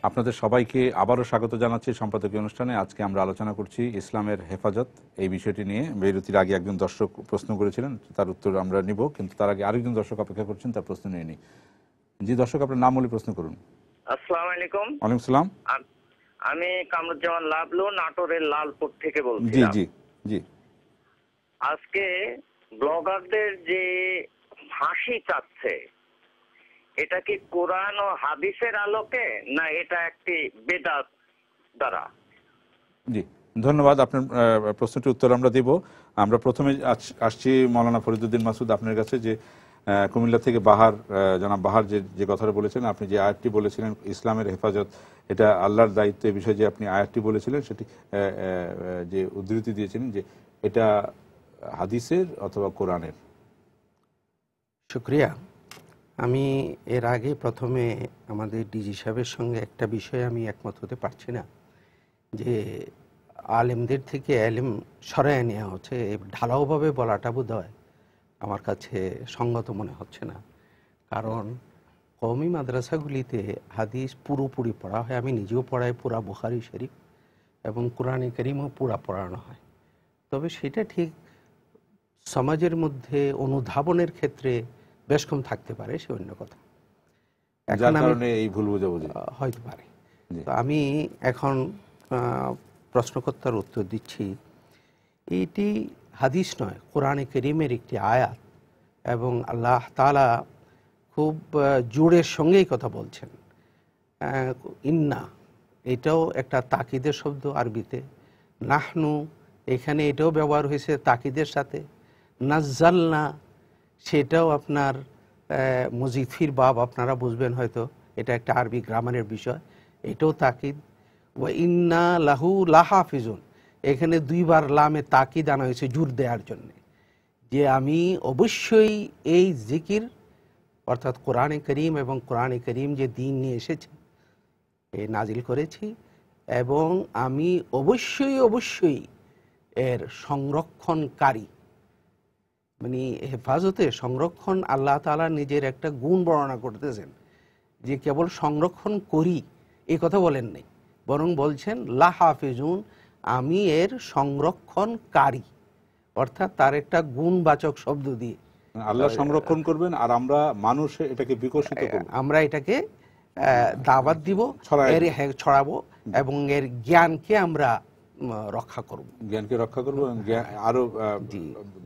আপনাদের সবাইকে আবারও স্বাগত জানাচ্ছি সম্পাদকীয় অনুষ্ঠানে। আজকে আমরা আলোচনা করছি ইসলামের হেফাজত এই বিষয়টি নিয়ে। বিরতির আগে একজন দর্শক প্রশ্ন করেছিলেন, তার উত্তর আমরা নিব, কিন্তু তার আগে আরেকজন দর্শক অপেক্ষা করছেন, তার প্রশ্ন নিয়ে নিই। জি দর্শক, আপনার নাম বলে প্রশ্ন করুন। আসসালামু আলাইকুম। ওয়ালাইকুম সালাম। আমি কামরুজ্জামান লাবলু, নাটোরের লালপুর থেকে বলছি। জি জি জি। আজকে ব্লগারদের যে ফাঁসি চাচ্ছে, এটা কি কোরআন ও হাদিসের আলোকে, না এটা একটি বেদাত দ্বারা? জি ধন্যবাদ। আপনার প্রশ্নটির উত্তর আমরা দেব। আমরা প্রথমে আসছি মৌলানা ফরিদউদ্দিন মাসুদ আপনার কাছে, যে কুমিল্লা থেকে বাহার, জনাব বাহার যে কথাটা বলেছেন, আপনি যে আয়াতটি বলেছিলেন ইসলামের হেফাজত এটা আল্লাহর দায়িত্ব, এই বিষয়ে যে আপনি আয়াতটি বলেছিলেন সেটি যে উদ্ধৃতি দিয়েছিলেন, যে এটা হাদিসের অথবা কোরআনের। শুকরিয়া। আমি এর আগে প্রথমে আমাদের ডিজি সাহেবের সঙ্গে একটা বিষয়ে আমি একমত হতে পারছি না, যে আলেমদের থেকে এলেম সরায় নেওয়া হচ্ছে, ঢালাওভাবে বলাটা বোধ হয় আমার কাছে সঙ্গত মনে হচ্ছে না। কারণ কওমি মাদ্রাসাগুলিতে হাদিস পুরোপুরি পড়া হয়, আমি নিজেও পড়াই পুরা বুখারী শরীফ, এবং কোরআনে কারীমও পুরা পড়ানো হয়। তবে সেটা ঠিক সমাজের মধ্যে অনুধাবনের ক্ষেত্রে বেশ কম থাকতে পারে, সে অন্য কথা। যার কারণে এই ভুল বোঝাবুঝি হইতে পারে। তো আমি এখন প্রশ্নকর্তার উত্তর দিচ্ছি। এটি হাদিস নয়, কোরআনে কারীমের একটি আয়াত, এবং আল্লাহ তাআলা খুব জোরের সঙ্গেই কথা বলছেন। ইন্না এটাও একটা তাকিদের শব্দ আরবিতে, নাহনু এখানে এটাও ব্যবহার হয়েছে তাকিদের সাথে, নাজ্জালনা সেটাও আপনার মুজিফির বাব, আপনারা বুঝবেন হয়তো, এটা একটা আরবি গ্রামারের বিষয়, এটাও তাকিদ। ওয়া ইন্না লাহু লাহাফিজুন, এখানে দুইবার লামে তাকিদ আনা হয়েছে জোর দেওয়ার জন্যে, যে আমি অবশ্যই এই জিকির অর্থাৎ কোরআনে কারীম এবং কোরআনে কারীম যে দিন নিয়ে এসেছে এ নাজিল করেছি, এবং আমি অবশ্যই এর সংরক্ষণকারী, মানে হেফাজতে সংরক্ষণ আল্লাহ তাআলা নিজের একটা গুণ বর্ণনা করতেছেন, যে কেবল সংরক্ষণ করি এই কথা বলেন নাই, বরং বলছেন লাহাফিজুন, আমি এর সংরক্ষণকারী, অর্থাৎ তার একটা গুণবাচক শব্দ দিয়ে আল্লাহ সংরক্ষণ করবেন, আর আমরা মানুষ এটাকে বিকশিত করব, আমরা এটাকে দাওয়াত দিব, এর ছড়াবো, এবং এর জ্ঞানকে আমরা রক্ষা করব, জ্ঞানকে রক্ষা করব, আরো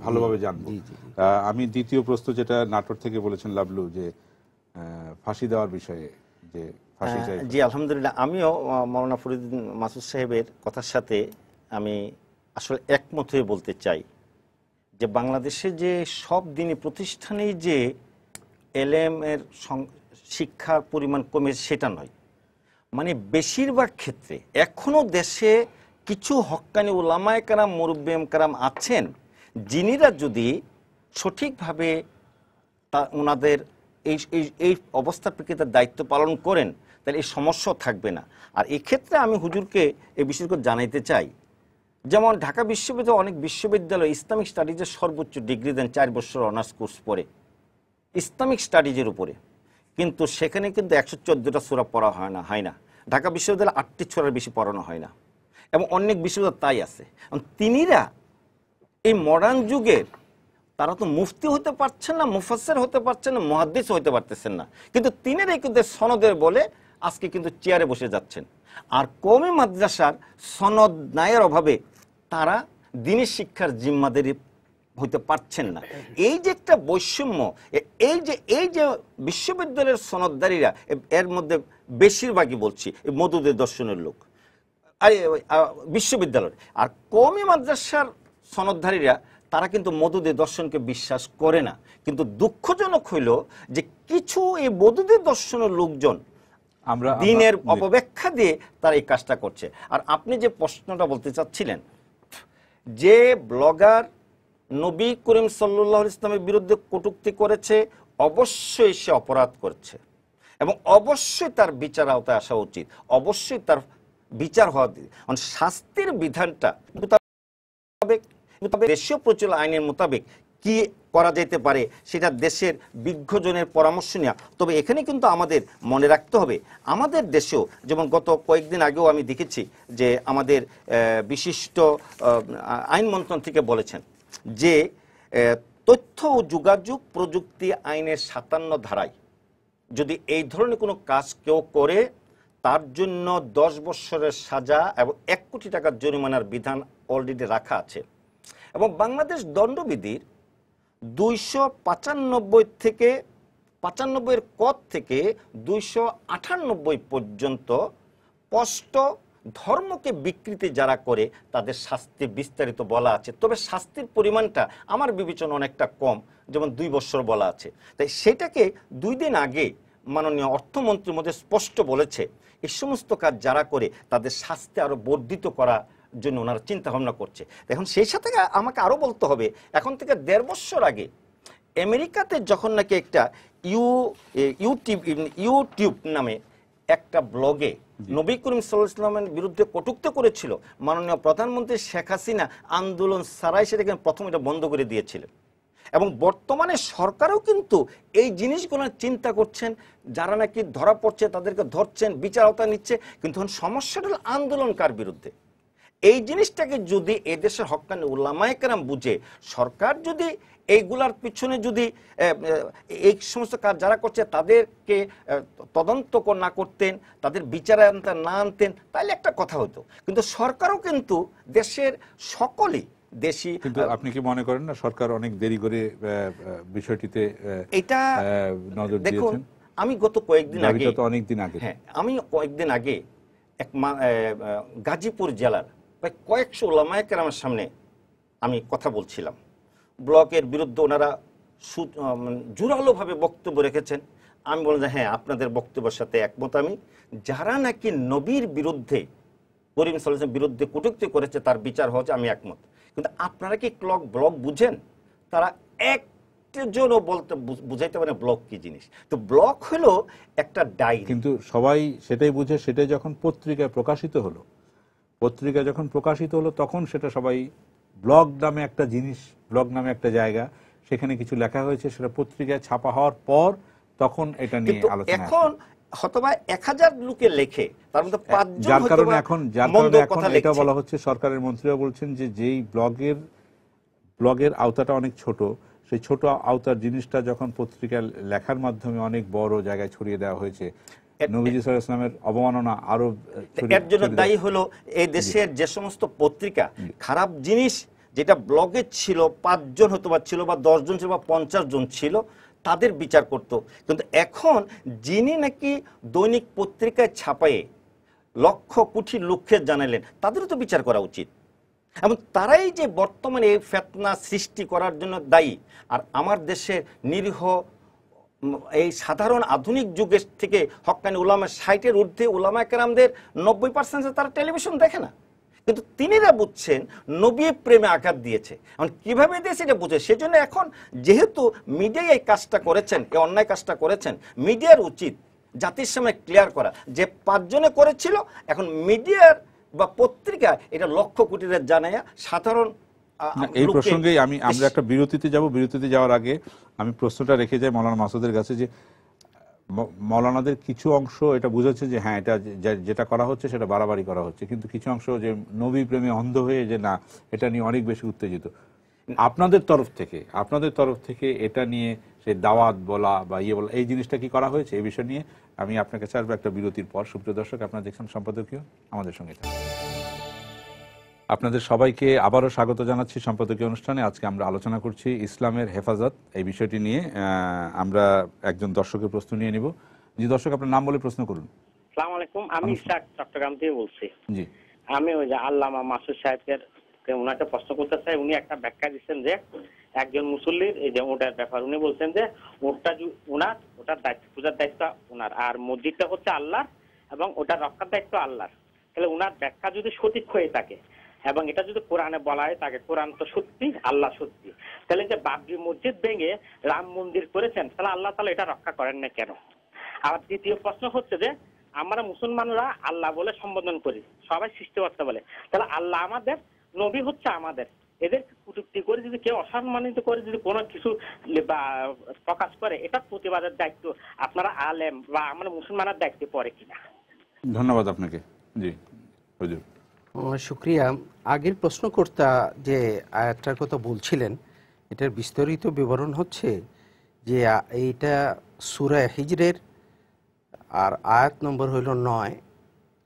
ভালোভাবে জানবো। আমি দ্বিতীয় প্রশ্ন যেটা নাটোর থেকে বলেছেন লাবলু, যে ফাঁসি দেওয়ার বিষয়ে, যে ফাঁসি চাই। জি আলহামদুলিল্লাহ, আমিও মৌলানা ফরিদউদ্দিন মাসুদ সাহেবের কথার সাথে আমি আসলে একমত হয়ে বলতে চাই, যে বাংলাদেশে যে সব দিনই প্রতিষ্ঠানেই যে এলেমের শিক্ষার পরিমাণ কমেছে সেটা নয়, মানে বেশিরভাগ ক্ষেত্রে এখনও দেশে কিছু হক্কানি উলামায়ে কেরাম, মুরব্বিয়ে কেরাম আছেন, যিনিরা যদি সঠিকভাবে ওনাদের এই অবস্থার প্রেক্ষিতে দায়িত্ব পালন করেন, তাহলে এই সমস্যাও থাকবে না। আর এক্ষেত্রে আমি হুজুরকে এই বিষয় করে জানাইতে চাই, যেমন ঢাকা বিশ্ববিদ্যালয় অনেক বিশ্ববিদ্যালয় ইসলামিক স্টাডিজের সর্বোচ্চ ডিগ্রি দেন 4 বছর অনার্স কোর্স পড়ে ইসলামিক স্টাডিজের উপরে, কিন্তু সেখানে কিন্তু 114টা সূরা পড়া হয় না। ঢাকা বিশ্ববিদ্যালয়ে 8টি সূরার বেশি পড়ানো হয় না, এবং অনেক বিশ্ববিদ্যালয় তাই আছে। তিনিরা এই মডার্ন যুগের, তারা তো মুফতি হতে পারছেন না, মুফাসসির হতে পারছেন না, মুহাদ্দিস হতে পারতেছেন না, কিন্তু তিনিরাই কিন্তু সনদের বলে আজকে কিন্তু চেয়ারে বসে যাচ্ছেন। আর কওমি মাদ্রাসার সনদ নায়ের অভাবে তারা দ্বীনি শিক্ষার জিম্মাদারি হইতে পারছেন না। এই যে একটা বৈষম্য, এই যে বিশ্ববিদ্যালয়ের সনদদারীরা, এর মধ্যে বেশিরভাগই বলছি মওদুদের দর্শনের লোক, আর বিশ্ববিদ্যালয় আর কওমি মাদ্রাসার সনদধারীরা, তারা কিন্তু মওদুদের দর্শনকে বিশ্বাস করে না। কিন্তু দুঃখজনক হইল যে কিছু এই মওদুদের দর্শনের লোকজন আমরা দ্বীনের অপব্যাখ্যা দিয়ে তারা এই কাজটা করছে। আর আপনি যে প্রশ্নটা বলতে চাচ্ছিলেন, যে ব্লগার নবী করিম সাল্লাল্লাহু আলাইহি ওয়াসাল্লামের বিরুদ্ধে কটূক্তি করেছে, অবশ্যই সে অপরাধ করছে, এবং অবশ্যই তার বিচার আওতায় আসা উচিত, অবশ্যই তার বিচার হওয়া উচিত। শাস্তির বিধানটা দেশীয় প্রচলিত আইনের মোতাবেক কি করা যেতে পারে সেটা দেশের বিজ্ঞজনের পরামর্শ নেওয়া। তবে এখানে কিন্তু আমাদের মনে রাখতে হবে, আমাদের দেশেও যেমন গত কয়েকদিন আগেও আমি দেখেছি যে আমাদের বিশিষ্ট আইন মন্ত্রণ থেকে বলেছেন যে তথ্য ও যোগাযোগ প্রযুক্তি আইনের 57 ধারায় যদি এই ধরনের কোনো কাজ কেউ করে তার জন্য 10 বছরের সাজা এবং 1 কোটি টাকার জরিমানার বিধান অলরেডি রাখা আছে। এবং বাংলাদেশ দণ্ডবিধির 295 থেকে 95 কদ থেকে 298 পর্যন্ত স্পষ্ট ধর্মকে বিকৃতি যারা করে তাদের শাস্তি বিস্তারিত বলা আছে। তবে শাস্তির পরিমাণটা আমার বিবেচনা অনেকটা কম, যেমন 2 বছর বলা আছে। তাই সেটাকে 2 দিন আগে মাননীয় অর্থমন্ত্রীর মধ্যে স্পষ্ট বলেছে এই সমস্ত কাজ যারা করে তাদের শাস্তি আরো বর্ধিত করা জন্য ওনারা চিন্তা ভাবনা করছে। এখন সেই সাথে আমাকে আরো বলতে হবে, এখন থেকে 1.5 বছর আগে আমেরিকাতে যখন নাকি একটা ইউটিউব নামে একটা ব্লগে নবী করিম সাল্লাল্লাহু আলাইহি ওয়াসাল্লামের বিরুদ্ধে কটূক্তি করেছিল, মাননীয় প্রধানমন্ত্রী শেখ হাসিনা আন্দোলন সারাই সেটাকে প্রথম এটা বন্ধ করে দিয়েছিলেন। এবং বর্তমানে সরকারও কিন্তু এই জিনিসগুলো চিন্তা করছেন, যারা নাকি ধরা পড়ছে তাদেরকে ধরছেন, বিচার আওতায় নিচ্ছে। কিন্তু সমস্যাটা হল আন্দোলনকার বিরুদ্ধে। এই জিনিসটাকে যদি এদেশের হক্কানি উলামায়ে কেরাম বুঝে, সরকার যদি এইগুলার পিছনে যদি এই সমস্ত কাজ যারা করছে তাদেরকে তদন্ত না করতেন, তাদের বিচারে না আনতেন, তাহলে একটা কথা হতো। কিন্তু সরকারও কিন্তু দেশের সকলেই দেশি। কিন্তু আপনি কি মনে করেন না সরকার অনেক দেরি করে বিষয়টিতে এটা নজর দেখুন, দিয়েছেন? আমি গত কয়েকদিন আগে, অনেক দিন আগে, হ্যাঁ আমি কয়েকদিন আগে এক গাজীপুর জেলার প্রায় কয়েকশো উলামায়ে কেরামের সামনে আমি কথা বলছিলাম। ব্লকের বিরুদ্ধে ওনারা জোরালোভাবে বক্তব্য রেখেছেন। আমি বললাম যে হ্যাঁ, আপনাদের বক্তব্যের সাথে একমত আমি। যারা নাকি নবীর বিরুদ্ধে, করিম সাল্লাল্লাহু আলাইহি ওয়াসাল্লামের বিরুদ্ধে কটূক্তি করেছে তার বিচার হচ্ছে, আমি একমত। কিন্তু আপনারা কি ব্লক বুঝেন? তারা একজনও বলতে বুঝাইতে পারে ব্লক কি জিনিস। তো ব্লক হলো একটা ডায়েরি। কিন্তু সবাই সেটাই বুঝে। সেটাই যখন পত্রিকায় প্রকাশিত হলো, তখন সেটা সবাই ব্লগ নামে একটা জিনিস, ব্লগ নামে একটা জায়গা, সেখানে কিছু লেখা হয়েছে, সেটা পত্রিকায় ছাপা হওয়ার পর তখন এটা নিয়ে আলোচনা। এখন হয়তোবা 1000 লোকে লেখে, তার মধ্যে 5 জন যার কারণে এখন এটা বলা হচ্ছে, সরকারের মন্ত্রীরা বলছেন যে যেই ব্লগের আওতাটা অনেক ছোট, সেই ছোট আওতার জিনিসটা যখন পত্রিকায় লেখার মাধ্যমে অনেক বড় জায়গায় ছড়িয়ে দেওয়া হয়েছে, নবীজি সাল্লাল্লাহু আলাইহি ওয়াসাল্লামের অবমাননা আরো এর জন্য দায়ী হলো এই দেশের যে সমস্ত পত্রিকা খারাপ জিনিস যেটা ব্লগে ছিল, 5 জন হয়তো বা ছিল, বা 10 জন ছিল, বা 50 জন ছিল, তাদের বিচার করত। কিন্তু এখন যিনি নাকি দৈনিক পত্রিকায় ছাপায়ে লক্ষ কোটি লোককে জানালেন, তাদেরও তো বিচার করা উচিত। এবং তারাই যে বর্তমানে এই ফিতনা সৃষ্টি করার জন্য দায়ী। আর আমার দেশের নিরীহ এই সাধারণ আধুনিক যুগের থেকে হক্কানি উলামা 60-এর ঊর্ধ্বে উলামায়ে কেরামদের 90% তারা টেলিভিশন দেখে না। কিন্তু তিনিরা বুঝছেন নবী প্রেমে আঘাত দিয়েছে। এখন কিভাবে দিয়েছে এটা বুঝে। সেজন্য এখন যেহেতু মিডিয়া এই কাজটা করেছেন, এই অন্যায় কাজটা করেছেন, মিডিয়ার উচিত জাতির সামনে ক্লিয়ার করা যে 5 জনে করেছিল। এখন মিডিয়ার বা পত্রিকা এটা লক্ষ কোটিদের জানায়া সাধারণ এই প্রসঙ্গে আমরা একটা বিরতিতে যাব। বিরতিতে যাওয়ার আগে আমি প্রশ্নটা রেখে যাই মৌলানা মাসুদের কাছে, যে মৌলানাদের কিছু অংশ এটা বুঝাচ্ছে যে হ্যাঁ, এটা যেটা করা হচ্ছে সেটা বাড়াবাড়ি করা হচ্ছে, কিন্তু কিছু অংশ যে নবী প্রেমে অন্ধ হয়ে যে না, এটা নিয়ে অনেক বেশি উত্তেজিত। আপনাদের তরফ থেকে এটা নিয়ে সেই দাওয়াত বলা বা বলা, এই জিনিসটা কি করা হয়েছে? এই বিষয় নিয়ে আমি আপনাকে চাইবো একটা বিরতির পর। সুপ্রিয় দর্শক, আপনারা দেখছেন সম্পাদকীয়, আমাদের সঙ্গে আপনাদের সবাইকে আবারও স্বাগত জানাচ্ছি সম্পাদকীয় অনুষ্ঠানে। আজকে আমরা আলোচনা করছি ইসলামের হেফাজত, এই বিষয়টি নিয়ে। আমরা একজন দর্শকের প্রশ্ন নিয়ে নিব। জি দর্শক, আপনার নাম বলে প্রশ্ন করুন। আসসালামু আলাইকুম, আমি ইশাক চট্টগ্রাম থেকে বলছি। জি, আমি ওই যে আল্লামা মাসুদ সাহেবকে ওনাকে প্রশ্ন করতে চাই। উনি একটা ব্যাখ্যা দিচ্ছেন যে একজন মুসল্লির এই যে ওটার ব্যাপার, উনি বলছেন যে ওটার দায়িত্ব, পূজার দায়িত্ব ওনার, আর মসজিদটা হচ্ছে আল্লাহর এবং ওটার রক্ষার দায়িত্ব আল্লাহর। তাহলে ওনার ব্যাখ্যা যদি সঠিক হয়ে থাকে এবং এটা যদি কোরআনে বলা হয় থাকে, কোরআন তো সত্যি, আল্লাহ সত্যি, তাহলে যে বাবরি মসজিদ ভেঙে রাম মন্দির করেছেন, তাহলে আল্লাহ তাআলা এটা রক্ষা করেন না কেন? আর দ্বিতীয় প্রশ্ন হচ্ছে যে আমরা মুসলমানরা আল্লাহ বলে সম্বোধন করি, সবাই সৃষ্টিকর্তা বলে, তাহলে আল্লাহ আমাদের, নবী হচ্ছে আমাদের, এদের কটূক্তি করে যদি কেউ অসম্মানিত করে যদি কোনো কিছু বা প্রকাশ করে, এটা প্রতিবাদের দায়িত্ব আপনারা আলেম বা আমরা মুসলমানের দায়িত্বে পড়ে কিনা? ধন্যবাদ আপনাকে। জি হুজুর। শুক্রিয়া। আগের প্রশ্নকর্তা যে আয়াতটার কথা বলছিলেন, এটার বিস্তারিত বিবরণ হচ্ছে যে এইটা সূরা হিজরের, আর আয়াত নম্বর হইল 9,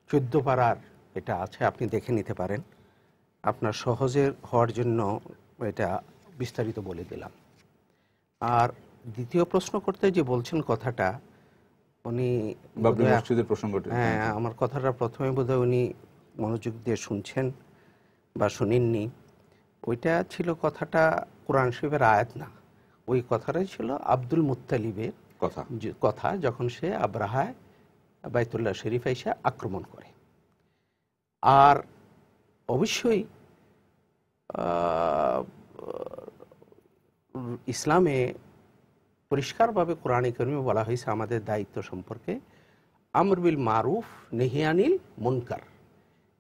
14 পারার এটা আছে, আপনি দেখে নিতে পারেন। আপনার সহজে হওয়ার জন্য এটা বিস্তারিত বলে দিলাম। আর দ্বিতীয় প্রশ্নকর্তা যে বলছেন কথাটা, উনি বাবরি মসজিদের প্রসঙ্গটি, হ্যাঁ, আমার কথাটা প্রথমে বোধহয় উনি মনোযোগ দিয়ে শুনছেন বা শুনেননি। ওইটা ছিল কথাটা কোরআন শরীফের আয়াত না, ওই কথাটাই ছিল আব্দুল মুত্তালিবের কথা, যখন সে আব্রাহায় বাইতুল্লাহ শরীফ এসে আক্রমণ করে। আর অবশ্যই ইসলামে পরিষ্কারভাবে কোরআনে কারিমে বলা হয়েছে আমাদের দায়িত্ব সম্পর্কে, আমর বিল মারুফ নেহিয়ানিল মুনকার,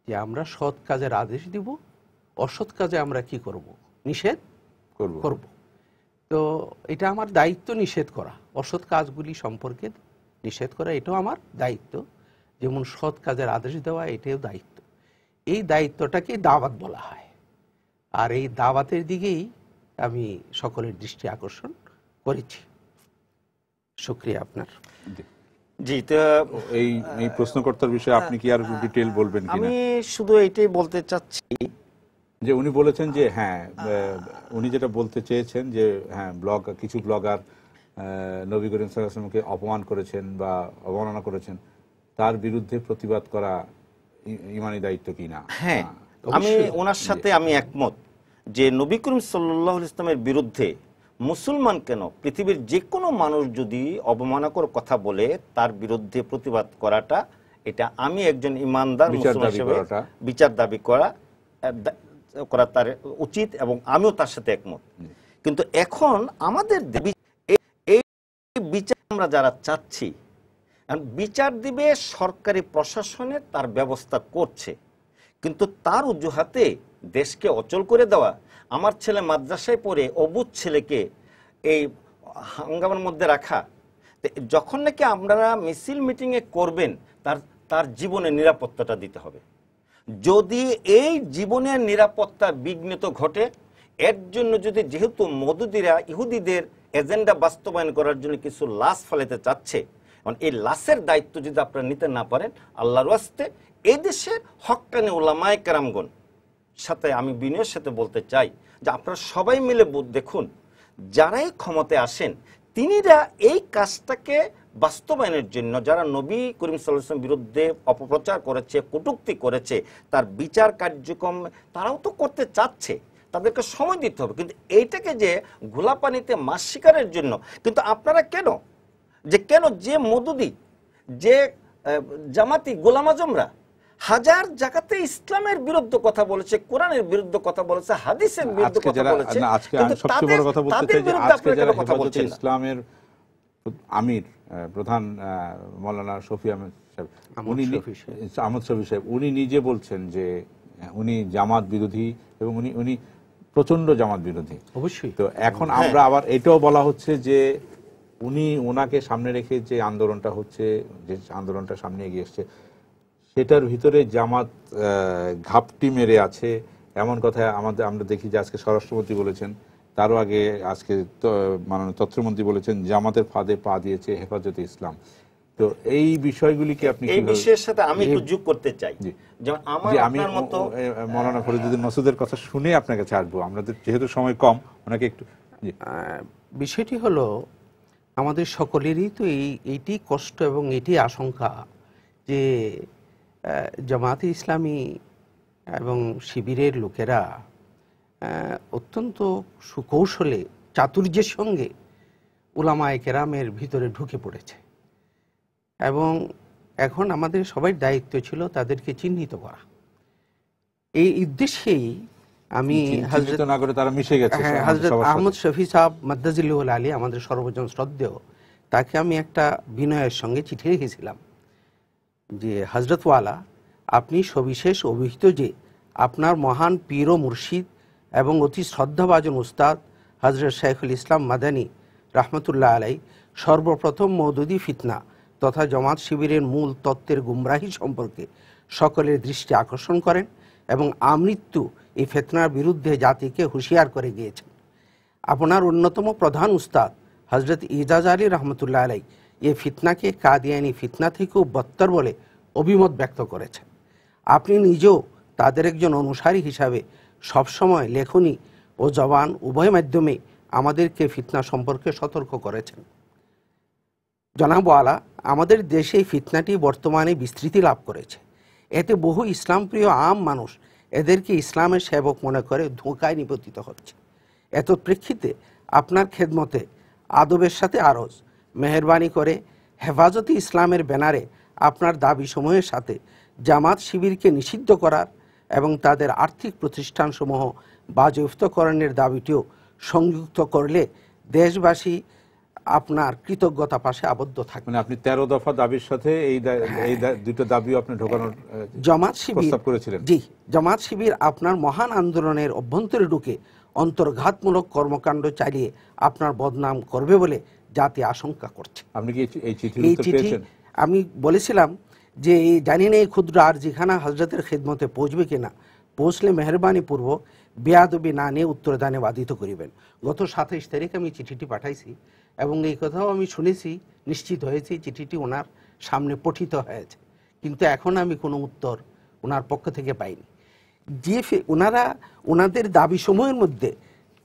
যে আমরা সৎ কাজের আদেশ দিব, অসৎ কাজে আমরা কি করব? নিষেধ করব। তো এটা আমার দায়িত্ব নিষেধ করা, অসৎ কাজগুলি সম্পর্কে নিষেধ করা, এটাও আমার দায়িত্ব। যেমন সৎ কাজের আদেশ দেওয়া, এটাও দায়িত্ব। এই দায়িত্বটাকে দাওয়াত বলা হয়, আর এই দাওয়াতের দিকেই আমি সকলের দৃষ্টি আকর্ষণ করেছি। শুকরিয়া আপনার। জি, তো এই প্রশ্নকর্তার বিষয়ে আপনি কি আর ডিটেইল বলবেন কিনা? আমি শুধু এটাই বলতে চাচ্ছি যে উনি বলেছেন যে হ্যাঁ, উনি যেটা বলতে চেয়েছেন যে হ্যাঁ, কিছু ব্লগার নবী করিম সাল্লাল্লাহু আলাইহি ওয়াসাল্লামকে অপমান করেছেন বা অবমাননা করেছেন, তার বিরুদ্ধে প্রতিবাদ করা ইমানি দায়িত্ব কিনা। হ্যাঁ, আমি ওনার সাথে আমি একমত যে নবী করিম সাল্লাল্লাহু আলাইহি ওয়াসাল্লামের বিরুদ্ধে মুসলমান কেন, পৃথিবীর যে কোনো মানুষ যদি অবমাননাকর কথা বলে তার বিরুদ্ধে প্রতিবাদ করাটা, এটা আমি একজন ইমানদার মুসলমান হিসেবে বিচার দাবি করা তার উচিত, এবং আমিও তার সাথে একমত। কিন্তু এখন আমাদের এই বিচার আমরা যারা চাচ্ছি, বিচার দিবে সরকারি প্রশাসনে, তার ব্যবস্থা করছে, কিন্তু তার অজুহাতে দেশকে অচল করে দেওয়া, আমার ছেলে মাদ্রাসায় পড়ে অবুঝ ছেলেকে এই হাঙ্গামার মধ্যে রাখা, যখন নাকি আপনারা মিছিল মিটিংয়ে করবেন, তার জীবনের নিরাপত্তাটা দিতে হবে। যদি এই জীবনের নিরাপত্তা বিঘ্নিত ঘটে, এর জন্য যদি, যেহেতু মওদুদিরা ইহুদিদের এজেন্ডা বাস্তবায়ন করার জন্য কিছু লাশ ফেলাতে চাচ্ছে, এই লাশের দায়িত্ব যদি আপনারা নিতে না পারেন, আল্লাহর ওয়াস্তে এই দেশের হক্কানি উলামায়ে কেরামগণ সাথে আমি বিনয়ের সাথে বলতে চাই যে আপনারা সবাই মিলে দেখুন, যারাই ক্ষমতায় আসেন তিনিরা এই কাজটাকে বাস্তবায়নের জন্য, যারা নবী করিম সাল্লাল্লাহু আলাইহি ওয়াসাল্লামের বিরুদ্ধে অপপ্রচার করেছে, কটূক্তি করেছে, তার বিচার কার্যক্রম তারাও তো করতে চাচ্ছে, তাদেরকে সময় দিতে হবে। কিন্তু এইটাকে যে ঘোলা পানিতে মাছ শিকারের জন্য, কিন্তু আপনারা কেন যে মওদুদি, যে জামাতি, গোলাম আজমরা হাজার জায়গাতে ইসলামের বিরুদ্ধে কথা বলেছে, কোরআনের বিরুদ্ধে কথা বলেছে, হাদিসের বিরুদ্ধে কথা বলেছে, কিন্তু সবচেয়ে বড় কথা বলতে চাই যে আজকে যারা হেফাজতে ইসলামের আমির প্রধান মাওলানা শফি আহমেদ সাহেব, আহমদ শফি সাহেব, উনি নিজে বলছেন যে উনি জামাত বিরোধী এবং উনি প্রচন্ড জামাত বিরোধী। অবশ্যই। তো এখন আমরা আবার এটাও বলা হচ্ছে যে ওনাকে সামনে রেখে যে আন্দোলনটা হচ্ছে, যে আন্দোলনটা সামনে এগিয়ে এসছে, সেটার ভিতরে জামাত ঘাপটি মেরে আছে, এমন কথা আমরা দেখি যে আজকে স্বরাষ্ট্রমন্ত্রী বলেছেন, তারও আগে আজকে মাননীয় তথ্যমন্ত্রী বলেছেন জামাতের ফাঁদে পা দিয়েছে হেফাজতে ইসলাম। তো এই বিষয়গুলিকে আপনি এই বিষয়ের সাথে আমি একটু যোগ করতে চাই, যেমন আমি মাওলানা ফরিদউদ্দিন মাসুদের কথা শুনে আপনার কাছে আসবো, আমাদের যেহেতু সময় কম, ওনাকে একটু। বিষয়টি হলো আমাদের সকলেরই তো এইটি কষ্ট এবং এটি আশঙ্কা যে জামাতে ইসলামী এবং শিবিরের লোকেরা অত্যন্ত সুকৌশলে, চাতুর্যের সঙ্গে উলামায়ে কেরামের ভিতরে ঢুকে পড়েছে, এবং এখন আমাদের সবাই দায়িত্ব ছিল তাদেরকে চিহ্নিত করা। এই উদ্দেশ্যেই আমি হযরত আহমদ শফি সাহেব মাদ্দাজিল্লাহুল আলী, আমাদের সর্বজন শ্রদ্ধেয়, তাকে আমি একটা বিনয়ের সঙ্গে চিঠি লিখেছিলাম যে হযরত ওয়ালা, আপনি সবিশেষ অভিহিত যে আপনার মহান পীর ও মুর্শিদ এবং অতি শ্রদ্ধাভাজন উস্তাদ হজরত শাইখুল ইসলাম মাদানী রহমতুল্লাহ আলাই সর্বপ্রথম মওদুদি ফিতনা তথা জামাত শিবিরের মূল তত্ত্বের গুমরাহি সম্পর্কে সকলের দৃষ্টি আকর্ষণ করেন এবং আমৃত্যু এই ফিতনার বিরুদ্ধে জাতিকে হুঁশিয়ার করে গিয়েছেন। আপনার অন্যতম প্রধান উস্তাদ হজরত ইজাজ আলী রহমতুল্লাহ আলাই এই ফিতনাকে কাদিয়ানি ফিতনা থেকেও বত্তর বলে অভিমত ব্যক্ত করেছেন। আপনি নিজেও তাদের একজন অনুসারী হিসাবে সবসময় লেখনী ও জবান উভয় মাধ্যমে আমাদেরকে ফিতনা সম্পর্কে সতর্ক করেছেন। জনাব আলা, আমাদের দেশে এই ফিতনাটি বর্তমানে বিস্তৃতি লাভ করেছে। এতে বহু ইসলামপ্রিয় আম মানুষ এদেরকে ইসলামের সেবক মনে করে ধোঁকায় নিপতিত হচ্ছে। এত প্রেক্ষিতে আপনার খেদমতে আদবের সাথে আরজ মেহরবানি করে হেফাজতে ইসলামের ব্যানারে আপনার দাবিসমূহের সাথে জামাত শিবিরকে নিষিদ্ধ করার এবং তাদের আর্থিক প্রতিষ্ঠানসমূহ বাজেয়াপ্তকরণের দাবিটিও সংযুক্ত করলে দেশবাসী আপনার কৃতজ্ঞতা পাশে আবদ্ধ থাকবে। মানে আপনি 13 দফা দাবির সাথে এই দুটো দাবিও আপনি ঢোকানোর জামাত শিবির প্রস্তাব করেছিলেন। জি, জামাত শিবির আপনার মহান আন্দোলনের অভ্যন্তরে ঢুকে অন্তর্ঘাতমূলক কর্মকাণ্ড চালিয়ে আপনার বদনাম করবে বলে জাতি আশঙ্কা করছে। আপনি কি এই চিঠি পেয়েছেন? আমি বলেছিলাম যে জানি না এই ক্ষুদ্র আরজিখানা হজরতের খেদমতে পৌঁছবে কিনা, পৌঁছলে মেহরবানি পূর্বক বেয়াদবি না নিয়ে উত্তরদানে বাধিত করিবেন। গত 27 তারিখ আমি চিঠিটি পাঠাইছি এবং এই কথাও আমি শুনেছি, নিশ্চিত হয়েছি চিঠিটি ওনার সামনে পঠিত হয়েছে, কিন্তু এখন আমি কোনো উত্তর ওনার পক্ষ থেকে পাইনি। যে ওনাদের দাবি সমূহের মধ্যে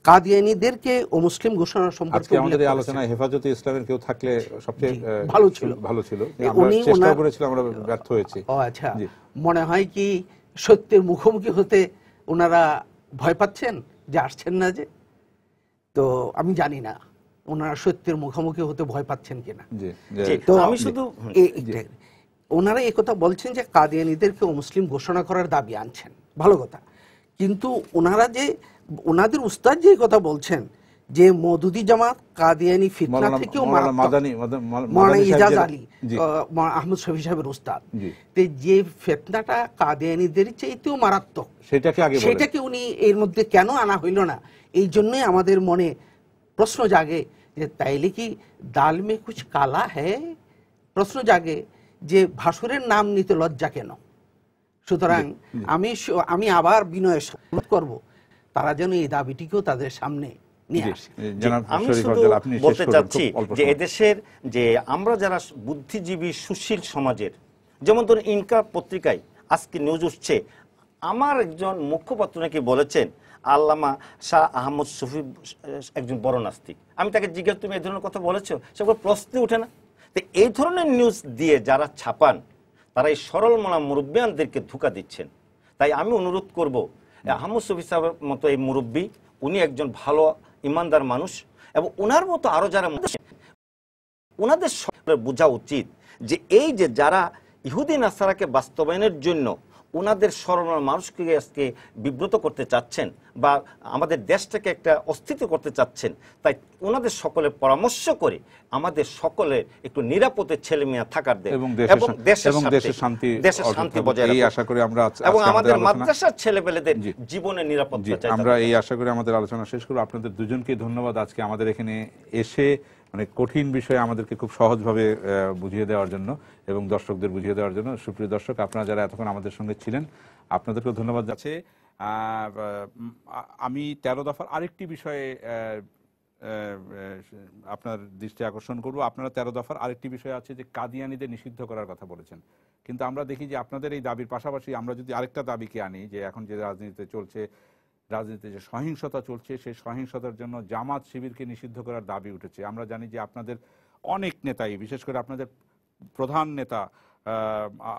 কাদিয়ানীদেরকে অমুসলিম ঘোষণা সম্পর্কে আমাদের এই আলোচনায় হেফাজতে ইসলামের কেউ থাকলে সবচেয়ে ভালো ছিল। উনি চেষ্টা করেছিলাম, আমরা ব্যর্থ হয়েছি। ও আচ্ছা, মনে হয় কি সত্যের মুখোমুখি হতে ওনারা ভয় পাচ্ছেন যে আসছেন না, যে তো আমি জানি না ওনারা সত্যের মুখোমুখি হতে ভয় পাচ্ছেন কিনা। তো আমি শুধু ওনারা এই কথা বলছেন যে কাদিয়ানীদেরকে মুসলিম ঘোষণা করার দাবি আনছেন, ভালো কথা, কিন্তু ওনারা যে ওনাদের উস্তাদ যে কথা বলছেন যে মওদুদি জামাত কাদিয়ানি ফিতনা থেকেও মাওলানা ইজাজ আলী আহমদ শফি সাহেবের উস্তাদ, যে ফিতনাটা কাদিয়ানীদের চাইতেও মারাত্মক, সেটাকে উনি এর মধ্যে কেন আনা হইল না, এই জন্যই আমাদের মনে প্রশ্ন জাগে যে তাইলে কি দাল মে কুছ কালা হ্যায়, প্রশ্ন জাগে যে ভাসুরের নাম নিতে লজ্জা কেন। সুতরাং আমি আবার বিনয়ের অনুরোধ করব তারা যেন এই দাবিটিকেও তাদের সামনে নিয়ে আসে। আমি শুধু বলতে চাচ্ছি যে এদেশের যে আমরা যারা বুদ্ধিজীবী সুশীল সমাজের, যেমন ধরুন ইনকা পত্রিকায় আজকে নিউজ উঠছে, আমার একজন মুখপাত্র নাকি বলেছেন আল্লামা শাহ আহমদ শফি একজন বড় নাস্তিক। আমি তাকে জিজ্ঞাসা, তুমি এই ধরনের কথা বলেছো? সেগুলো প্রশ্নই উঠে না। তো এই ধরনের নিউজ দিয়ে যারা ছাপান তারা এই সরল মনা মুরব্বিয়ানদেরকে ধোঁকা দিচ্ছেন। তাই আমি অনুরোধ করব, আহমদ শফি সাহেবের মতো এই মুরব্বী, উনি একজন ভালো ইমানদার মানুষ, এবং ওনার মতো আরো যারা ওনাদের বোঝা উচিত যে এই যে যারা ইহুদি নাসারাকে বাস্তবায়নের জন্য ওনাদের সরল মানুষকে আজকে বিব্রত করতে চাচ্ছেন বা আমাদের দেশটাকে একটা অস্থিত করতে চাচ্ছেন, তাই ওনাদের সকলে পরামর্শ করে আমাদের সকলের একটু নিরাপদে ছেলে মেয়ে থাকার দেয় এবং দেশের শান্তি বজায় রাখা, এবং আমাদের মাদ্রাসার ছেলেপেলেদের জীবনের নিরাপত্তা চাই। আমরা এই আশা করি আমাদের আলোচনা শেষ করব। আপনাদের দুজনকে ধন্যবাদ আজকে আমাদের এখানে এসে মানে কঠিন বিষয়ে আমাদেরকে খুব সহজভাবে বুঝিয়ে দেওয়ার জন্য এবং দর্শকদের বুঝিয়ে দেওয়ার জন্য। সুপ্রিয় দর্শক, আপনারা যারা এতক্ষণ আমাদের সঙ্গে ছিলেন আপনাদেরকেও ধন্যবাদ যাচ্ছে। আমি 13 দফার আরেকটি বিষয়ে আপনার দৃষ্টি আকর্ষণ করব। আপনারা 13 দফার আরেকটি বিষয় আছে যে কাদিয়ানীদের নিষিদ্ধ করার কথা বলেছেন, কিন্তু আমরা দেখি যে আপনাদের এই দাবির পাশাপাশি আমরা যদি আরেকটা দাবিকে আনি, যে এখন যে রাজনীতিতে চলছে, রাজনীতিতে যে সহিংসতা চলছে, সেই সহিংসতার জন্য জামাত শিবিরকে নিষিদ্ধ করার দাবি উঠেছে। আমরা জানি যে আপনাদের অনেক নেতাই, বিশেষ করে আপনাদের প্রধান নেতা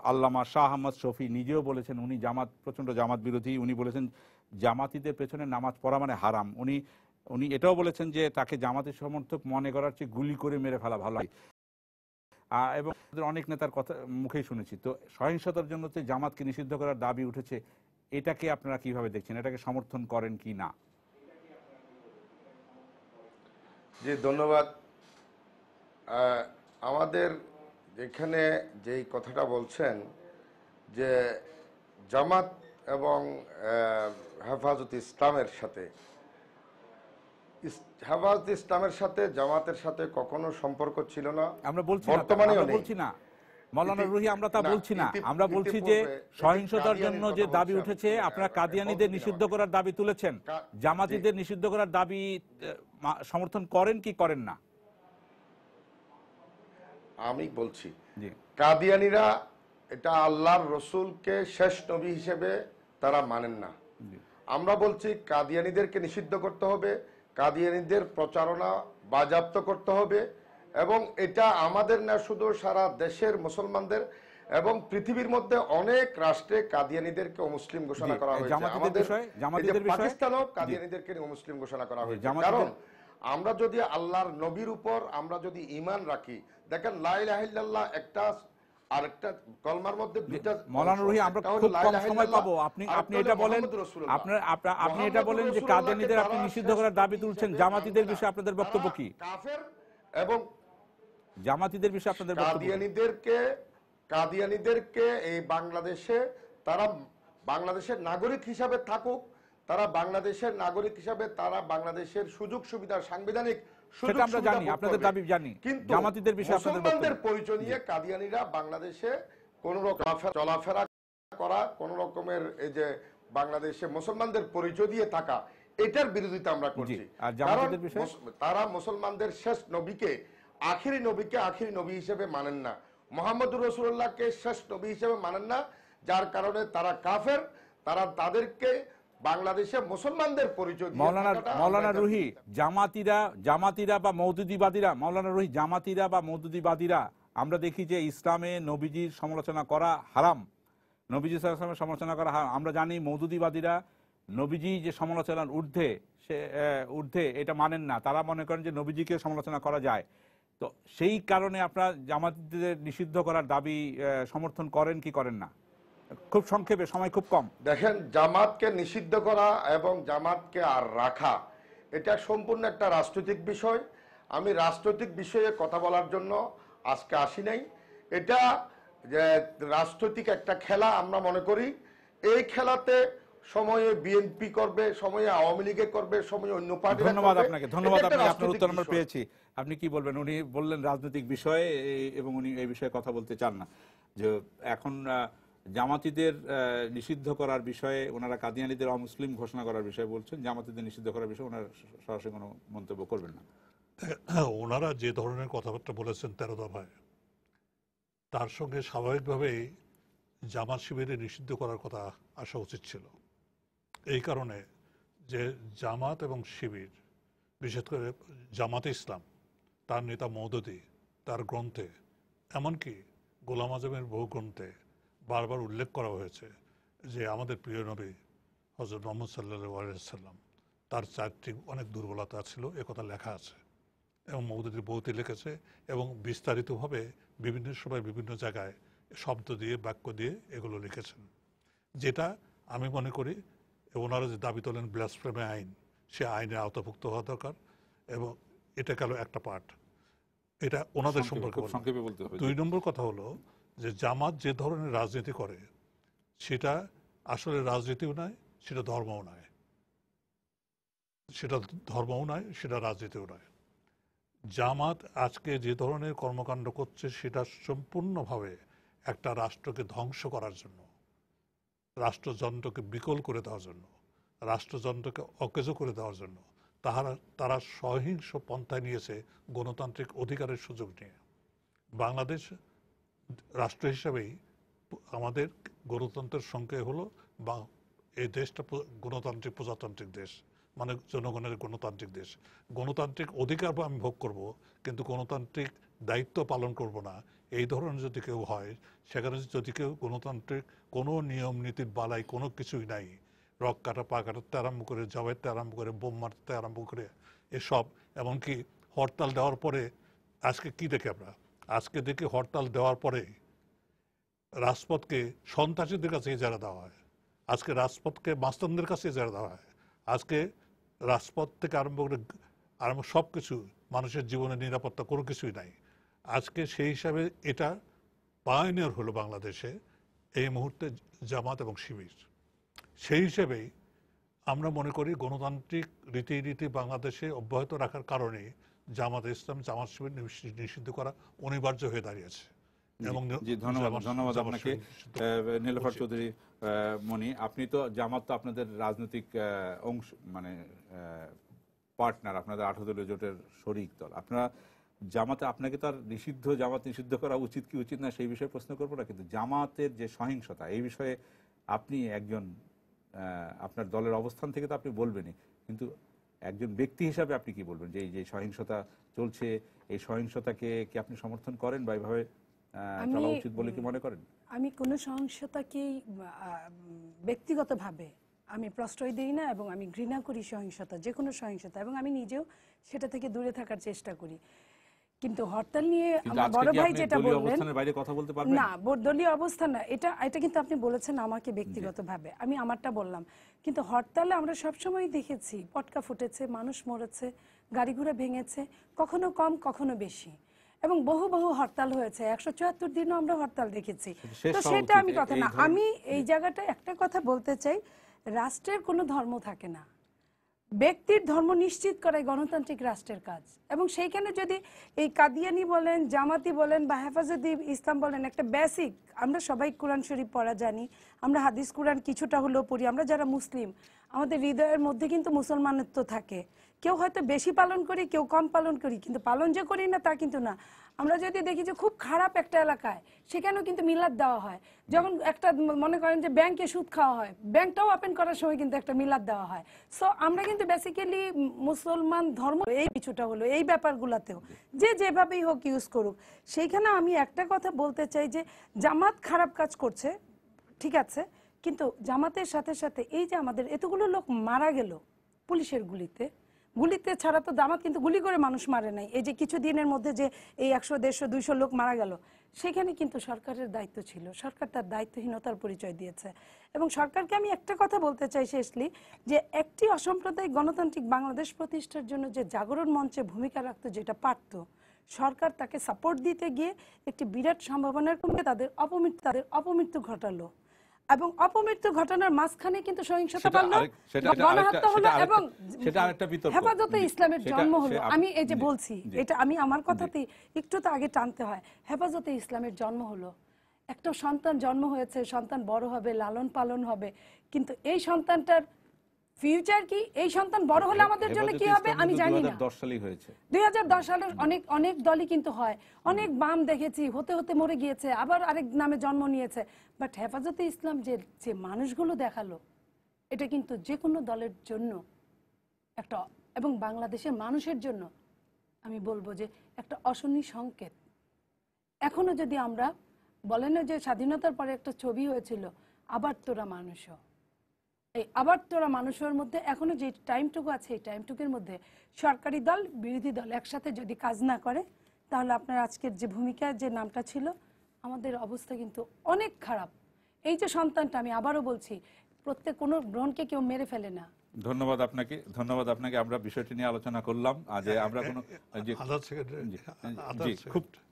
আল্লামা শাহ আহমদ শফি নিজেও বলেছেন, উনি প্রচণ্ড জামাত বিরোধী, উনি বলেছেন জামাতিদের পেছনে নামাজ পড়া মানে হারাম। উনি এটাও বলেছেন যে তাকে জামাতের সমর্থক মনে করার চেয়ে গুলি করে মেরে ফেলা ভালো হয়। এবং অনেক নেতার কথা মুখেই শুনেছি। তো সহিংসতার জন্য যে জামাতকে নিষিদ্ধ করার দাবি উঠেছে, এটাকে আপনারা কিভাবে দেখছেন? এটাকে সমর্থন করেন কি না? জি, ধন্যবাদ। আমাদের এখানে যেই কথাটা বলছেন যে জামাত এবং হেফাজত ইসলামের সাথে হেফাজত ইসলামের সাথে জামাতের সাথে কখনো সম্পর্ক ছিল না। আমরা বলছি বর্তমানেও আমরা নেই। বলছি না মৌলানা রুহি, আমরা তা না, বলছি না। আমরা বলছি যে ইতিপূর্বে সহিংসতার জন্য কাদিয়ানির যে কথা দাবি বলছি উঠেছে, আমি। আপনারা কাদিয়ানীদের বলতে দিন নিষিদ্ধ আমাকে। করার দাবি তুলেছেন, জামাতিদের নিষিদ্ধ করার দাবি সমর্থন করেন কি করেন না? আমি বলছি জি, কাদিয়ানিরা এটা আল্লাহর রসুলকে শেষ নবী হিসেবে তারা মানেন না। জি। আমরা বলছি কাদিয়ানিদেরকে নিষিদ্ধ করতে হবে, কাদিয়ানিদের প্রচারণা বাজেয়াপ্ত করতে হবে, এবং এটা আমাদের না, শুধু সারা দেশের মুসলমানদের এবং পৃথিবীর মধ্যে অনেক রাষ্ট্রে কাদিয়ানিদেরকে অমুসলিম ঘোষণা জি, করা হয়েছে। জামাতিদের আমাদের বিষয়ে- এই যে জামাতিদের বিষয়ে- পাকিস্তানও জি। কাদিয়ানিদেরকে অমুসলিম ঘোষণা করা হয়েছে। জামাতিদের- কারণ আমরা যদি আল্লাহর নবীর উপর আমরা যদি ঈমান রাখি, দেখেন লা ইলাহা ইল্লাল্লাহ একটা, আরেকটা কলমার মধ্যে দুইটা। মৌলানা রুহি, আমরা খুব কম সময় পাবো, আপনি এটা বলেন, আপনি এটা বলেন যে কাদিয়ানীদের আপনি নিষিদ্ধ করার দাবি তুলছেন, জামাতিদের বিষয়ে আপনাদের বক্তব্য কি? কাফের এবং জামাতিদের বিষয়ে আপনাদের বক্তব্য কি? কাদিয়ানীদেরকে এই বাংলাদেশে তারা বাংলাদেশের নাগরিক হিসাবে থাকুক, তারা বাংলাদেশের নাগরিক হিসাবে তারা বাংলাদেশের সুযোগ সুবিধা, সাংবিধানিক সেটা আমরা জানি, আপনাদের দাবি জানি। কিন্তু জামাতিদের বিষয়ে আপনাদের মুসলমানদের বক্তব্য। পরিচয় নিয়ে কাদিয়ানীরা বাংলাদেশে কোন রকম চলাফেরা করা, কোন রকমের এই যে বাংলাদেশে মুসলমানদের পরিচয় দিয়ে থাকা, এটার বিরোধিতা আমরা করছি। আর কারণ জামাতিদের বিষয়ে? তারা মুসলমানদের শেষ নবীকে আখিরি নবী হিসেবে মানেন না, মুহাম্মদুর রাসূলুল্লাহকে শেষ নবী হিসেবে মানেন না, যার কারণে তারা কাফের। তারা তাদেরকে বাংলাদেশে মুসলমানদের পরিচয় দিয়ে থাকাটা মৌলানা আমরা রুহি, জামাতিরা বা মওদুদিবাদীরা, মৌলানা রুহি, জামাতিরা বা মওদুদিবাদীরা, আমরা দেখি যে ইসলামে নবীজির সমালোচনা করা হারাম, নবীজি সাল্লাল্লাহু আলাইহি ওয়াসাল্লামের সমালোচনা করা হারাম। আমরা জানি মওদুদিবাদীরা নবীজি যে সমালোচনার ঊর্ধ্বে এটা মানেন না, তারা মনে করেন যে নবীজিকে সমালোচনা করা যায়। তো সেই কারণে আপনারা জামাতিদের নিষিদ্ধ করার দাবি সমর্থন করেন কি করেন না? খুব সংক্ষেপে, সময় খুব কম। দেখেন, জামাতকে নিষিদ্ধ করা এবং জামাতকে আর রাখা, এটা সম্পূর্ণ একটা রাজনৈতিক বিষয়। আমি রাজনৈতিক বিষয়ে কথা বলার জন্য আজকে আসি নাই। এটা যে রাজনৈতিক একটা খেলা আমরা মনে করি। এই খেলাতে সময়ে বিএনপি করবে, সময়ে আওয়ামী লীগে করবে, সময়ে অন্য পার্টি। ধন্যবাদ আপনাকে, ধন্যবাদ। আপনার উত্তর আমরা পেয়েছি। আপনি কি বলবেন? উনি বললেন রাজনৈতিক বিষয়ে, এবং উনি এই বিষয়ে কথা বলতে চান না। যে এখন জামাতিদের নিষিদ্ধ করার বিষয়ে, ওনারা কাদিয়ানীদের অমুসলিম ঘোষণা করার বিষয়ে বলছেন, জামাতিদের নিষিদ্ধ করার বিষয়ে ওনারা সরাসরি কোনো মন্তব্য করবেন না। ওনারা যে ধরনের কথাবার্তা বলেছেন 13 দফায়, তার সঙ্গে স্বাভাবিকভাবেই জামাত শিবিরে নিষিদ্ধ করার কথা আসা উচিত ছিল। এই কারণে যে জামাত এবং শিবির, বিশেষ করে জামাতে ইসলাম, তার নেতা মওদুদি, তার গ্রন্থে, এমনকি গোলাম আজমের বহু গ্রন্থে বারবার উল্লেখ করা হয়েছে যে আমাদের প্রিয় নবী হযরত মুহাম্মদ সাল্লাল্লাহু আলাইহি ওয়াসাল্লাম, তার 4টি অনেক দুর্বলতা ছিল, একথা লেখা আছে। এবং মওদুদি বইতে লিখেছে, এবং বিস্তারিতভাবে বিভিন্ন সময় বিভিন্ন জায়গায় শব্দ দিয়ে, বাক্য দিয়ে এগুলো লিখেছেন। যেটা আমি মনে করি ওনারা যে দাবি তোলেন ব্লাসফেমি আইন, সে আইনে আওতাভুক্ত হওয়া দরকার, এবং এটা গেল একটা পার্ট, এটা ওনাদের সম্পর্কে। 2 নম্বর কথা হলো যে জামাত যে ধরনের রাজনীতি করে, সেটা আসলে রাজনীতিও নয়, সেটা ধর্মও নয়, সেটা রাজনীতিও নয়। জামাত আজকে যে ধরনের কর্মকাণ্ড করছে, সেটা সম্পূর্ণভাবে একটা রাষ্ট্রকে ধ্বংস করার জন্য, রাষ্ট্রযন্ত্রকে বিকল করে দেওয়ার জন্য, রাষ্ট্রযন্ত্রকে অকেজো করে দেওয়ার জন্য তারা সহিংস পন্থায় নিয়েছে গণতান্ত্রিক অধিকারের সুযোগ নিয়ে। বাংলাদেশ রাষ্ট্র হিসাবেই আমাদের গণতন্ত্রের সংখ্যা হলো, বা এই দেশটা গণতান্ত্রিক প্রজাতান্ত্রিক দেশ, মানে জনগণের গণতান্ত্রিক দেশ। গণতান্ত্রিক অধিকার আমি ভোগ করব, কিন্তু গণতান্ত্রিক দায়িত্ব পালন করব না, এই ধরনের যদি কেউ হয়, সেখানে যদি কেউ গণতান্ত্রিক কোনো নিয়ম নীতির বালাই কোনো কিছুই নাই, রক কাটা, পা কাটাতে আরম্ভ করে, জবাইতে আরম্ভ করে, বোম মারতে আরম্ভ করে, এসব, এমনকি হরতাল দেওয়ার পরে আজকে কি দেখি আমরা? আজকে দেখি হরতাল দেওয়ার পরে রাজপথকে সন্ত্রাসীদের কাছে ইজারা দেওয়া হয়, আজকে রাজপথকে মাস্তানদের কাছে ইজারা দেওয়া হয়, আজকে রাজপথ থেকে আরম্ভ করে সব কিছু, মানুষের জীবনের নিরাপত্তা কোনো কিছুই নাই। আজকে সেই হিসাবে এটা পায়োনিয়র হলো বাংলাদেশে এই মুহূর্তে জামাত এবং শিবির। সেই হিসেবেই আমরা মনে করি গণতান্ত্রিক রীতিনীতি বাংলাদেশে অব্যাহত রাখার কারণে জামাতে ইসলাম, জামাত শিবির নিষিদ্ধ করা অনিবার্য হয়ে দাঁড়িয়েছে। এবং ধন্যবাদ আপনাকে নীলোফার চৌধুরী মনি। আপনি তো জামাত তো আপনাদের রাজনৈতিক অংশ, মানে পার্টনার, আপনাদের 18 দলীয় জোটের শরিক দল। আপনারা জামাতে, আপনাকে তার জামাত নিষিদ্ধ করা উচিত কি উচিত না সেই বিষয়ে প্রশ্ন করবো না, কিন্তু জামাতের যে সহিংসতা, এই বিষয়ে আপনি একজন, আপনার দলের অবস্থান থেকে তো আপনি বলবেনই, কিন্তু একজন ব্যক্তি হিসাবে আপনি কি বলবেন যে এই যে সহিংসতা চলছে, এই সহিংসতাকে কি আপনি সমর্থন করেন বা এইভাবে চলা উচিত বলে কি মনে করেন? আমি কোনো সহিংসতাকেই ব্যক্তিগতভাবে আমি প্রশ্রয় দিই না, এবং আমি ঘৃণা করি সহিংসতা, যে কোনো সহিংসতা, এবং আমি নিজেও সেটা থেকে দূরে থাকার চেষ্টা করি। কিন্তু হরতাল নিয়ে আমার বড় ভাই যেটা বললেন, না দলীয় অবস্থান না, এটা কিন্তু আপনি বলেছেন আমাকে ব্যক্তিগতভাবে, আমি আমারটা বললাম। কিন্তু হরতালে আমরা সবসময় দেখেছি পটকা ফুটেছে, মানুষ মরেছে, গাড়ি ঘোড়া ভেঙেছে, কখনো কম কখনো বেশি, এবং বহু বহু হরতাল হয়েছে, 174 দিনও আমরা হরতাল দেখেছি। তো সেটা আমি কথা না, আমি এই জায়গাটা একটা কথা বলতে চাই, রাষ্ট্রের কোনো ধর্ম থাকে না, ব্যক্তির ধর্ম নিশ্চিত করাই গণতান্ত্রিক রাষ্ট্রের কাজ। এবং সেইখানে যদি এই কাদিয়ানি বলেন, জামাতি বলেন বা হেফাজতে ইসলাম বলেন, একটা বেসিক, আমরা সবাই কোরআন শরীফ পড়া জানি, আমরা হাদিস কোরআন কিছুটা হলেও পড়ি, আমরা যারা মুসলিম আমাদের হৃদয়ের মধ্যে কিন্তু মুসলমানত্ব থাকে। কেউ হয়তো বেশি পালন করি, কেউ কম পালন করি, কিন্তু পালন যে করি না তা কিন্তু না। আমরা যদি দেখি যে খুব খারাপ একটা এলাকায়, সেখানেও কিন্তু মিলাদ দেওয়া হয়। যখন একটা মনে করেন যে ব্যাংকে সুদ খাওয়া হয়, ব্যাংকটাও ওপেন করার সময় কিন্তু একটা মিলাদ দেওয়া হয়। সো আমরা কিন্তু বেসিক্যালি মুসলমান ধর্ম এই কিছুটা হলো এই ব্যাপারগুলোতেও যে যেভাবেই হোক ইউজ করুক। সেইখানে আমি একটা কথা বলতে চাই যে জামাত খারাপ কাজ করছে, ঠিক আছে, কিন্তু জামাতের সাথে সাথে এই যে আমাদের এতগুলো লোক মারা গেল পুলিশের গুলিতে ছাড়া তো জামাত কিন্তু গুলি করে মানুষ মারে নাই। এই যে কিছু দিনের মধ্যে যে এই 100, 150, 200 লোক মারা গেল, সেখানে কিন্তু সরকারের দায়িত্ব ছিল, সরকার তার দায়িত্বহীনতার পরিচয় দিয়েছে। এবং সরকারকে আমি একটা কথা বলতে চাই শেষলি, যে একটি অসাম্প্রদায়িক গণতান্ত্রিক বাংলাদেশ প্রতিষ্ঠার জন্য যে জাগরণ মঞ্চে ভূমিকা রাখতো, যেটা পারত, সরকার তাকে সাপোর্ট দিতে গিয়ে একটি বিরাট সম্ভাবনার কমে তাদের অপমৃত্যু ঘটালো, এবং অপমৃত্যু ঘটনার মাঝখানে কিন্তু সহিংসতা বাড়লো, গণহত্যা হলো, এবং হেফাজতে ইসলামের জন্ম হলো। আমি এই যে বলছি, এটা আমি আমার কথাতেই একটু তো আগে টানতে হয়, হেফাজতে ইসলামের জন্ম হলো, একটা সন্তান জন্ম হয়েছে, সন্তান বড় হবে, লালন পালন হবে, কিন্তু এই সন্তানটার ফিউচার কি, এই সন্তান বড় হলে আমাদের জন্য কি হবে আমি জানি না। 2010 সালে অনেক দলই কিন্তু হয়, অনেক বাম দেখেছি হতে হতে মরে গিয়েছে, আবার আরেক নামে জন্ম নিয়েছে, বাট হেফাজতে ইসলাম যে মানুষগুলো দেখালো, এটা কিন্তু যে কোনো দলের জন্য একটা, এবং বাংলাদেশের মানুষের জন্য আমি বলবো যে একটা অশনি সংকেত। এখনো যদি আমরা বলেন যে স্বাধীনতার পরে একটা ছবি হয়েছিল আবার তোরা মানুষও, এই আবার তোরা মানুষের মধ্যে এখনো যে টাইমটুকু আছে, এই টাইমটুকুর মধ্যে সরকারি দল বিরোধী দল একসাথে যদি কাজ না করে, তাহলে আপনার আজকের যে ভূমিকা, যে নামটা ছিল, আমাদের অবস্থা কিন্তু অনেক খারাপ। এই যে সন্তানটা, আমি আবারও বলছি, প্রত্যেক কোনো ব্রণকে কেউ মেরে ফেলে না। ধন্যবাদ আপনাকে। আমরা বিষয়টি নিয়ে আলোচনা করলাম, আজ আমরা কোনো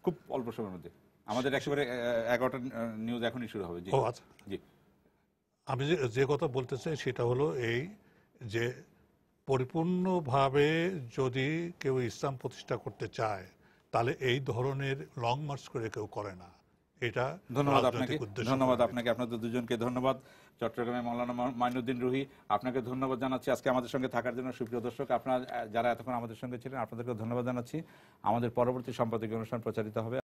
খুব অল্প সময়ের মধ্যে আমাদের একেবারে 11টা নিউজ এখনই শুরু হবে। জি, আমি যে কথা বলতে চাই সেটা হলো এই যে পরিপূর্ণভাবে যদি কেউ ইসলাম প্রতিষ্ঠা করতে চায়, তাহলে এই ধরনের লং মার্চ করে কেউ করে না। এটা ধন্যবাদ আপনাকে, আপনাদের দুজনকে ধন্যবাদ। চট্টগ্রামে মাওলানা মাইনুদ্দিন রুহি, আপনাকে ধন্যবাদ জানাচ্ছি আজকে আমাদের সঙ্গে থাকার জন্য। সুপ্রিয় দর্শক, আপনারা যারা এতক্ষণ আমাদের সঙ্গে ছিলেন, আপনাদেরকে ধন্যবাদ জানাচ্ছি। আমাদের পরবর্তী সম্পাদকীয় অনুষ্ঠান প্রচারিত হবে।